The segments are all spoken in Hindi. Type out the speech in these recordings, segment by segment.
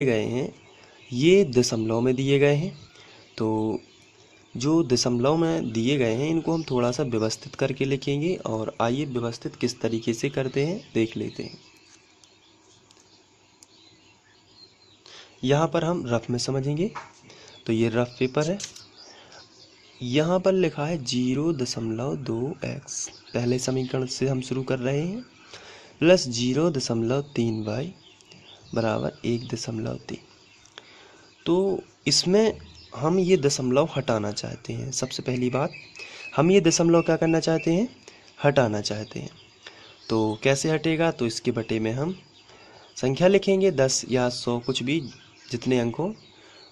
गए हैं ये दशमलव में दिए गए हैं। तो जो दशमलव में दिए गए हैं इनको हम थोड़ा सा व्यवस्थित करके लिखेंगे और आइए व्यवस्थित किस तरीके से करते हैं देख लेते हैं। यहाँ पर हम रफ में समझेंगे। तो ये रफ पेपर है। यहाँ पर लिखा है 0.2x, पहले समीकरण से हम शुरू कर रहे हैं, प्लस 0.3y बराबर 1.3। तो इसमें हम ये दशमलव हटाना चाहते हैं। सबसे पहली बात, हम ये दशमलव क्या करना चाहते हैं, हटाना चाहते हैं। तो कैसे हटेगा, तो इसके बटे में हम संख्या लिखेंगे 10 या 100, कुछ भी जितने अंक हो।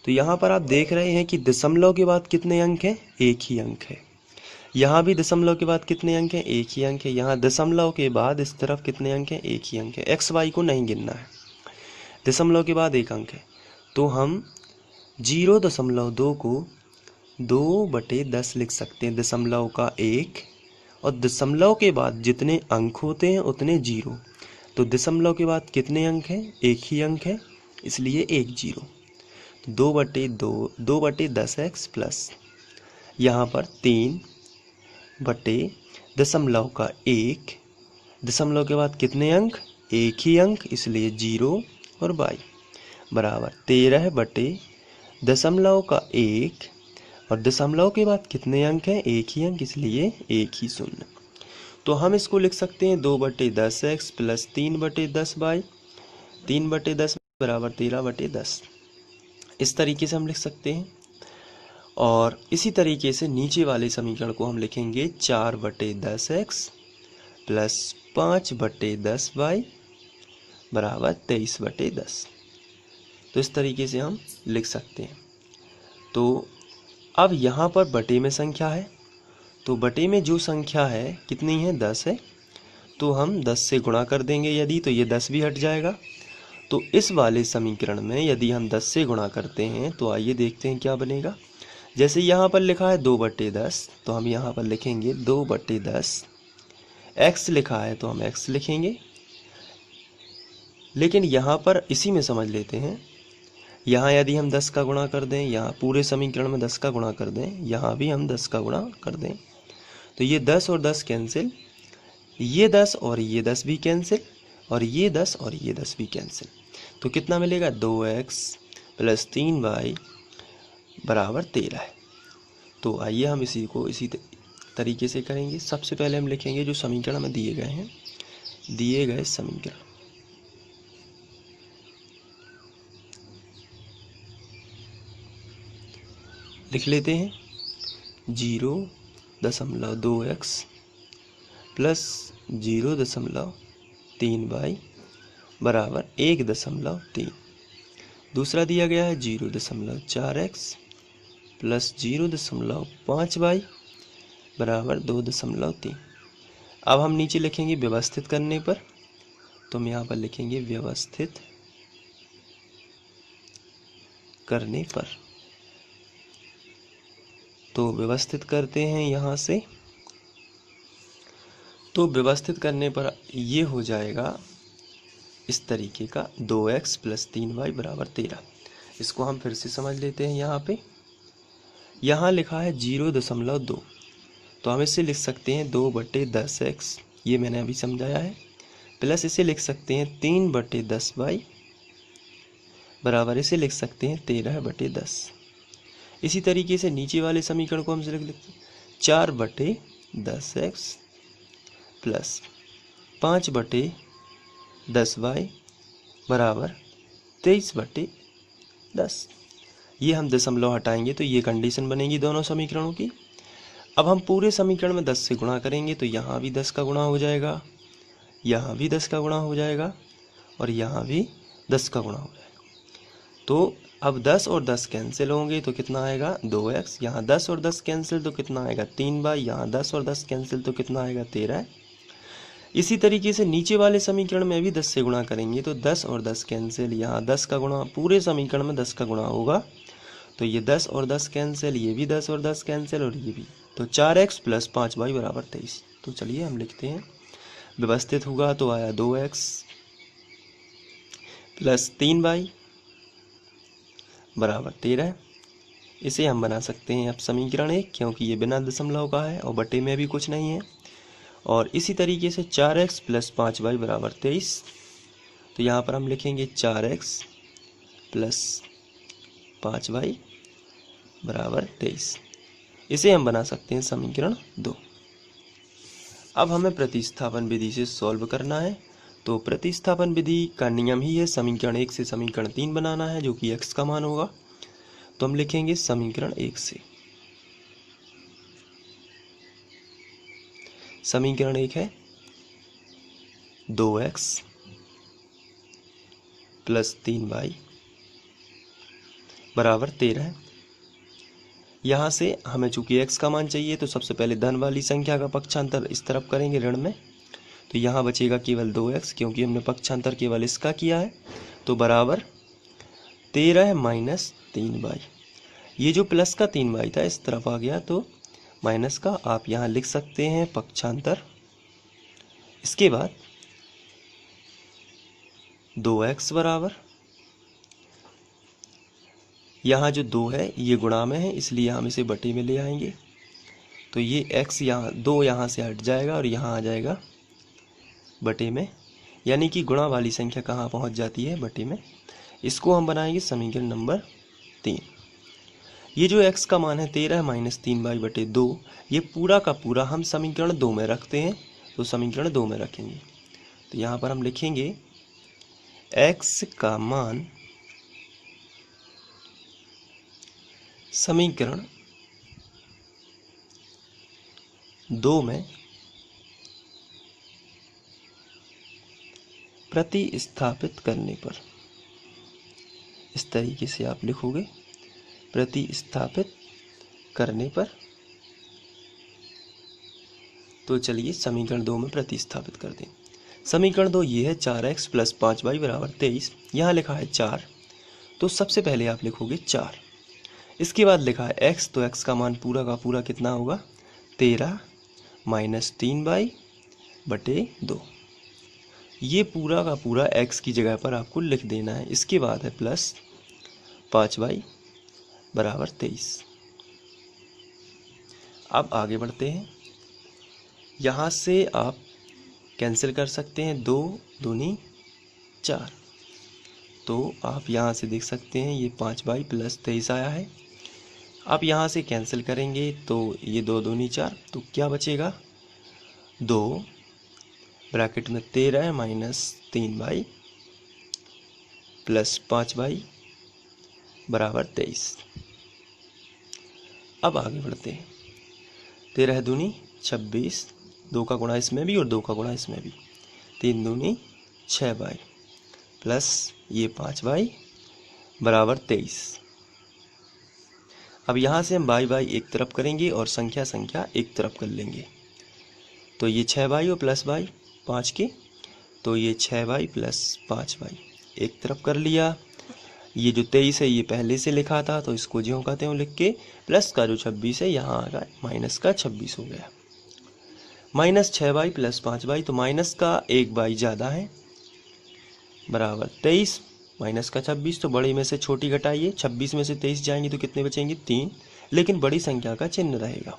तो यहाँ पर आप देख रहे हैं कि दशमलव के बाद कितने अंक हैं, एक ही अंक है। यहाँ भी दशमलव के बाद कितने अंक हैं, एक ही अंक है। यहाँ दशमलव के बाद इस तरफ कितने अंक हैं, एक ही अंक है। एक्स वाई को नहीं गिनना है, दशमलव के बाद एक अंक है। तो हम 0.2 को 2/10 लिख सकते हैं, दशमलव का 1, और दशमलव के बाद जितने अंक होते हैं उतने 0। तो दशमलव के बाद कितने अंक हैं, एक ही अंक है, इसलिए 1 0। 2/10x प्लस यहाँ पर 3/दशमलव का 1, दशमलव के बाद कितने अंक, एक ही अंक, इसलिए 0 और y बराबर 13/दशमलव का 1, और दशमलव के बाद कितने अंक हैं, एक ही अंक, इसलिए 1 ही 0। तो हम इसको लिख सकते हैं 2/10x प्लस 3/10y, 3/10 बराबर 13/10। इस तरीके से हम लिख सकते हैं। और इसी तरीके से नीचे वाले समीकरण को हम लिखेंगे 4/10x प्लस 5/10y बराबर 23/10। तो इस तरीके से हम लिख सकते हैं। तो अब यहाँ पर बटे में संख्या है, तो बटे में जो संख्या है कितनी है, 10 है। तो हम 10 से गुणा कर देंगे यदि, तो ये 10 भी हट जाएगा। तो इस वाले समीकरण में यदि हम 10 से गुणा करते हैं तो आइए देखते हैं क्या बनेगा। जैसे यहाँ पर लिखा है 2/10, तो हम यहाँ पर लिखेंगे 2/10। x लिखा है तो हम x लिखेंगे, लेकिन यहाँ पर इसी में समझ लेते हैं। यहाँ यदि हम 10 का गुणा कर दें, यहाँ पूरे समीकरण में 10 का गुणा कर दें, यहाँ भी हम 10 का गुणा कर दें, तो ये 10 और 10 कैंसिल, ये 10 और ये 10 भी कैंसिल, और ये 10 और ये 10 भी कैंसिल। तो कितना मिलेगा, 2x प्लस 3y बराबर 13 है। तो आइए हम इसी को इसी तरीके से करेंगे। सबसे पहले हम लिखेंगे जो समीकरण में दिए गए हैं, दिए गए समीकरण। लिख लेते हैं 0.2x प्लस 0.3y बराबर 1.3। दूसरा दिया गया है 0.4x प्लस 0.5y बराबर 2.3। अब हम नीचे लिखेंगे व्यवस्थित करने पर, तो हम यहाँ पर लिखेंगे व्यवस्थित करने पर। तो व्यवस्थित करते हैं यहाँ से, तो व्यवस्थित करने पर ये हो जाएगा इस तरीके का 2x प्लस 3y बराबर 13। इसको हम फिर से समझ लेते हैं। यहाँ पे यहाँ लिखा है 0.2, तो हम इसे लिख सकते हैं 2/10x, ये मैंने अभी समझाया है, प्लस इसे लिख सकते हैं 3/10y बराबर इसे लिख सकते हैं 13/10। इसी तरीके से नीचे वाले समीकरण को हम लिख लेते हैं 4/10x प्लस 5/10y बराबर 23/10। ये हम दशमलव हटाएंगे तो ये कंडीशन बनेगी दोनों समीकरणों की। अब हम पूरे समीकरण में 10 से गुणा करेंगे, तो यहाँ भी 10 का गुणा हो जाएगा, यहाँ भी 10 का गुणा हो जाएगा, और यहाँ भी 10 का गुणा हो जाएगा। तो अब 10 और 10 कैंसिल होंगे तो कितना आएगा, 2x। यहाँ 10 और 10 कैंसिल तो कितना आएगा, 3y। यहाँ 10 और 10 कैंसिल तो कितना आएगा, 13। इसी तरीके से नीचे वाले समीकरण में भी 10 से गुणा करेंगे, तो 10 और 10 कैंसिल, यहाँ 10 का गुणा, पूरे समीकरण में 10 का गुणा होगा, तो ये 10 और 10 कैंसिल, ये भी 10 और 10 कैंसिल, और ये भी। तो 4x प्लस 5y बराबर 23। तो चलिए हम लिखते हैं, व्यवस्थित होगा तो आया 2x प्लस 3y बराबर 13। इसे हम बना सकते हैं अब समीकरण 1, क्योंकि ये बिना दशमलव का है और बटे में भी कुछ नहीं है। और इसी तरीके से 4x प्लस 5y बराबर 23। तो यहाँ पर हम लिखेंगे 4x प्लस 5y बराबर 23। इसे हम बना सकते हैं समीकरण 2। अब हमें प्रतिस्थापन विधि से सॉल्व करना है। तो प्रतिस्थापन विधि का नियम ही है समीकरण 1 से समीकरण 3 बनाना है, जो कि x का मान होगा। तो हम लिखेंगे समीकरण 1 से, समीकरण 1 है 2x प्लस 3y बराबर 13। यहाँ से हमें चूंकि x का मान चाहिए तो सबसे पहले धन वाली संख्या का पक्षांतर इस तरफ करेंगे ऋण में। तो यहाँ बचेगा केवल 2x, क्योंकि हमने पक्षांतर केवल इसका किया है। तो बराबर 13 माइनस 3y। ये जो प्लस का 3y था इस तरफ आ गया, तो माइनस का आप यहाँ लिख सकते हैं पक्षांतर। इसके बाद 2x बराबर, यहाँ जो 2 है ये गुणा में है, इसलिए हम इसे बटे में ले आएंगे। तो ये x यहाँ 2 यहाँ से हट जाएगा और यहाँ आ जाएगा बटे में, यानी कि गुणा वाली संख्या कहाँ पहुँच जाती है, बटे में। इसको हम बनाएंगे समीकरण नंबर 3। ये जो x का मान है 13 माइनस 3y बटे 2, ये पूरा का पूरा हम समीकरण 2 में रखते हैं। तो समीकरण 2 में रखेंगे। तो यहाँ पर हम लिखेंगे x का मान समीकरण 2 में प्रतिस्थापित करने पर, इस तरीके से आप लिखोगे प्रतिस्थापित करने पर। तो चलिए समीकरण 2 में प्रतिस्थापित कर दें। समीकरण 2 ये है 4x प्लस 5y बराबर 23। यहाँ लिखा है 4, तो सबसे पहले आप लिखोगे 4। इसके बाद लिखा है x, तो x का मान पूरा का पूरा कितना होगा, 13 माइनस 3y बटे 2। ये पूरा का पूरा x की जगह पर आपको लिख देना है। इसके बाद है प्लस 5y बराबर 23। अब आगे बढ़ते हैं। यहाँ से आप कैंसिल कर सकते हैं, 2 दूनी 4। तो आप यहाँ से देख सकते हैं ये 5y प्लस 23 आया है। आप यहाँ से कैंसिल करेंगे तो ये 2 दूनी 4, तो क्या बचेगा, 2 ब्रैकेट में 13 माइनस 3y प्लस 5y बराबर 23। अब आगे बढ़ते हैं। 13 दूनी 26, 2 का गुणा इसमें भी और 2 का गुणा इसमें भी, 3 दूनी 6y प्लस ये 5y बराबर 23। अब यहाँ से हम y एक तरफ करेंगे और संख्या एक तरफ कर लेंगे। तो ये 6y और प्लस y 5 के, तो ये 6y प्लस 5y एक तरफ कर लिया। ये जो 23 है ये पहले से लिखा था, तो इसको ज्यों का त्यों लिख के, प्लस का जो 26 है यहाँ आ गया, माइनस का 26 हो गया। माइनस 6y प्लस 5y, तो माइनस का 1y ज़्यादा है बराबर 23 माइनस का 26। तो बड़े में से छोटी घटाइए, 26 में से 23 जाएंगे तो कितने बचेंगे, 3, लेकिन बड़ी संख्या का चिन्ह रहेगा।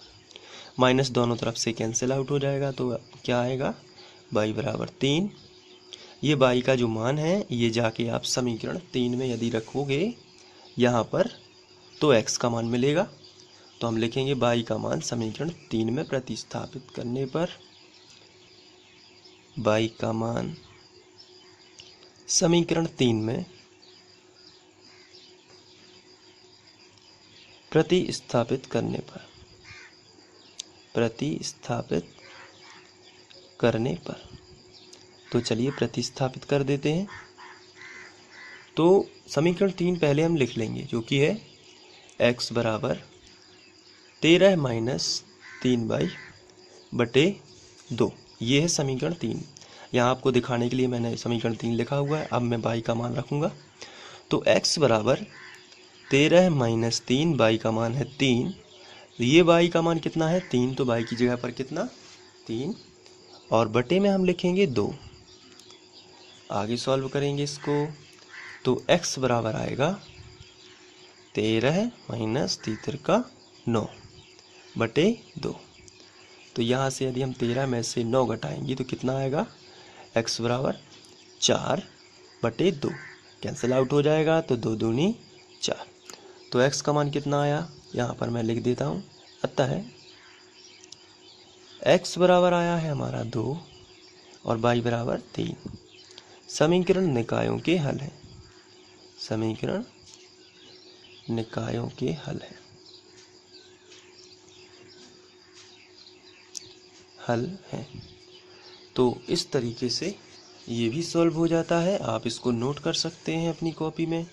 माइनस दोनों तरफ से कैंसिल आउट हो जाएगा, तो क्या आएगा, y बराबर 3। ये y का जो मान है ये जाके आप समीकरण 3 में यदि रखोगे यहाँ पर, तो x का मान मिलेगा। तो हम लिखेंगे y का मान समीकरण 3 में प्रतिस्थापित करने पर, y का मान समीकरण 3 में प्रतिस्थापित करने पर, तो चलिए प्रतिस्थापित कर देते हैं। तो समीकरण 3 पहले हम लिख लेंगे, जो कि है x बराबर 13 माइनस 3y बटे 2। ये है समीकरण 3। यहाँ आपको दिखाने के लिए मैंने समीकरण 3 लिखा हुआ है। अब मैं y का मान रखूँगा, तो x बराबर 13 माइनस 3, y का मान है 3। ये y का मान कितना है, 3, तो y की जगह पर कितना, 3, और बटे में हम लिखेंगे 2। आगे सॉल्व करेंगे इसको, तो x बराबर आएगा 13 माइनस 3×9 बटे 2। तो यहाँ से यदि हम 13 में से 9 घटाएंगे तो कितना आएगा, x बराबर 4 बटे 2, कैंसिल आउट हो जाएगा तो 2 दूनी 4। तो x का मान कितना आया, यहाँ पर मैं लिख देता हूँ। अतः x बराबर आया है हमारा 2 और y बराबर 3। समीकरण निकायों के हल है, समीकरण निकायों के हल है, हल है। तो इस तरीके से ये भी सॉल्व हो जाता है। आप इसको नोट कर सकते हैं अपनी कॉपी में।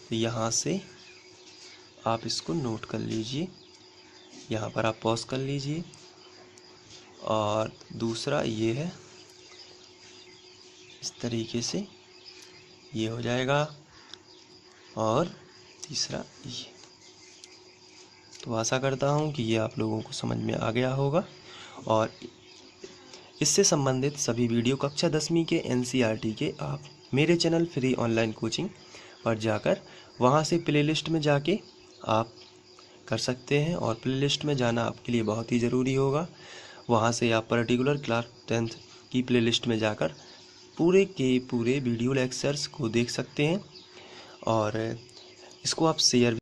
तो यहाँ से आप इसको नोट कर लीजिए, यहाँ पर आप पॉज कर लीजिए। और दूसरा ये है, इस तरीके से ये हो जाएगा, और तीसरा ये। तो आशा करता हूँ कि ये आप लोगों को समझ में आ गया होगा। और इससे संबंधित सभी वीडियो कक्षा 10वीं के NCERT के आप मेरे चैनल फ्री ऑनलाइन कोचिंग पर जाकर वहाँ से प्लेलिस्ट में जाके आप कर सकते हैं। और प्लेलिस्ट में जाना आपके लिए बहुत ही ज़रूरी होगा। वहाँ से आप पर्टिकुलर क्लास 10th की प्लेलिस्ट में जाकर पूरे के पूरे वीडियो लेक्चर्स को देख सकते हैं। और इसको आप शेयर